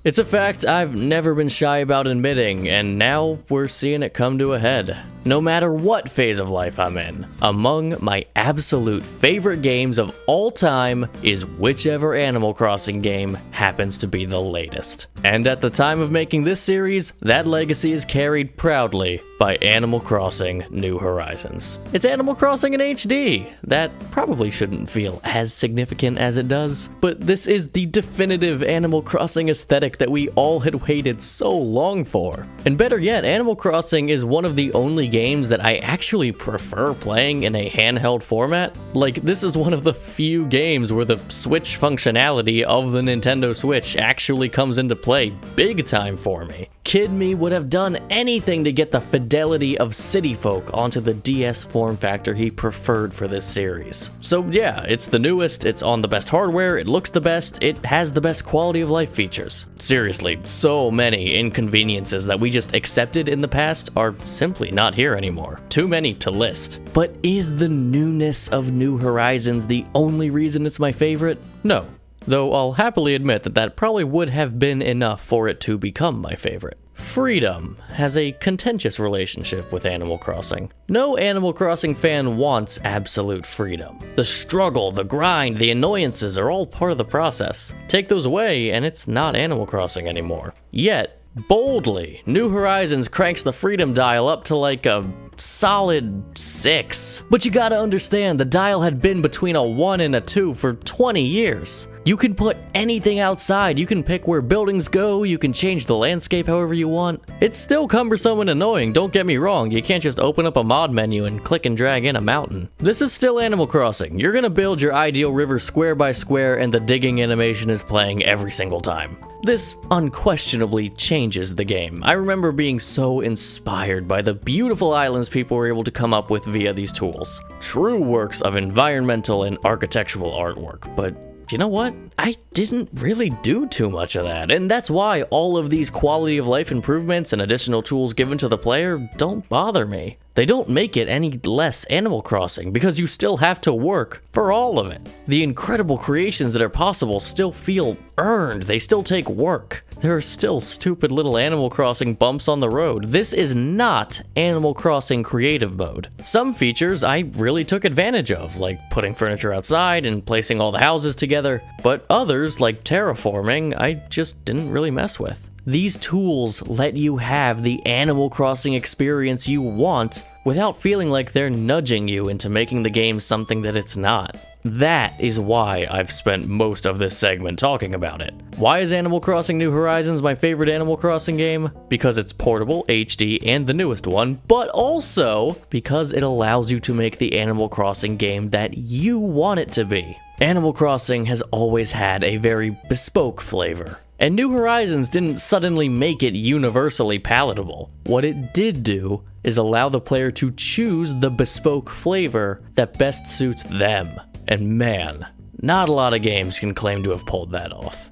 It's a fact I've never been shy about admitting, and now we're seeing it come to a head. No matter what phase of life I'm in, among my absolute favorite games of all time is whichever Animal Crossing game happens to be the latest. And at the time of making this series, that legacy is carried proudly by Animal Crossing New Horizons. It's Animal Crossing in HD. That probably shouldn't feel as significant as it does, but this is the definitive Animal Crossing aesthetic that we all had waited so long for. And better yet, Animal Crossing is one of the only games that I actually prefer playing in a handheld format. Like, this is one of the few games where the Switch functionality of the Nintendo Switch actually comes into play big time for me. Kid me would have done anything to get the fidelity of City Folk onto the DS form factor he preferred for this series. So yeah, it's the newest, it's on the best hardware, it looks the best, it has the best quality of life features. Seriously, so many inconveniences that we just accepted in the past are simply not here anymore. Too many to list. But is the newness of New Horizons the only reason it's my favorite? No. Though I'll happily admit that probably would have been enough for it to become my favorite. Freedom has a contentious relationship with Animal Crossing. No Animal Crossing fan wants absolute freedom. The struggle, the grind, the annoyances are all part of the process. Take those away and it's not Animal Crossing anymore. Yet, boldly, New Horizons cranks the freedom dial up to like a solid 6. But you gotta understand, the dial had been between a 1 and a 2 for 20 years. You can put anything outside, you can pick where buildings go, you can change the landscape however you want. It's still cumbersome and annoying, don't get me wrong, you can't just open up a mod menu and click and drag in a mountain. This is still Animal Crossing. You're gonna build your ideal river square by square and the digging animation is playing every single time. This unquestionably changes the game. I remember being so inspired by the beautiful islands people were able to come up with via these tools. True works of environmental and architectural artwork, but you know what? I didn't really do too much of that, and that's why all of these quality of life improvements and additional tools given to the player don't bother me. They don't make it any less Animal Crossing, because you still have to work for all of it. The incredible creations that are possible still feel earned, they still take work. There are still stupid little Animal Crossing bumps on the road. This is not Animal Crossing creative mode. Some features I really took advantage of, like putting furniture outside and placing all the houses together, but others, like terraforming, I just didn't really mess with. These tools let you have the Animal Crossing experience you want without feeling like they're nudging you into making the game something that it's not. That is why I've spent most of this segment talking about it. Why is Animal Crossing New Horizons my favorite Animal Crossing game? Because it's portable, HD, and the newest one, but also because it allows you to make the Animal Crossing game that you want it to be. Animal Crossing has always had a very bespoke flavor. And New Horizons didn't suddenly make it universally palatable. What it did do is allow the player to choose the bespoke flavor that best suits them. And man, not a lot of games can claim to have pulled that off.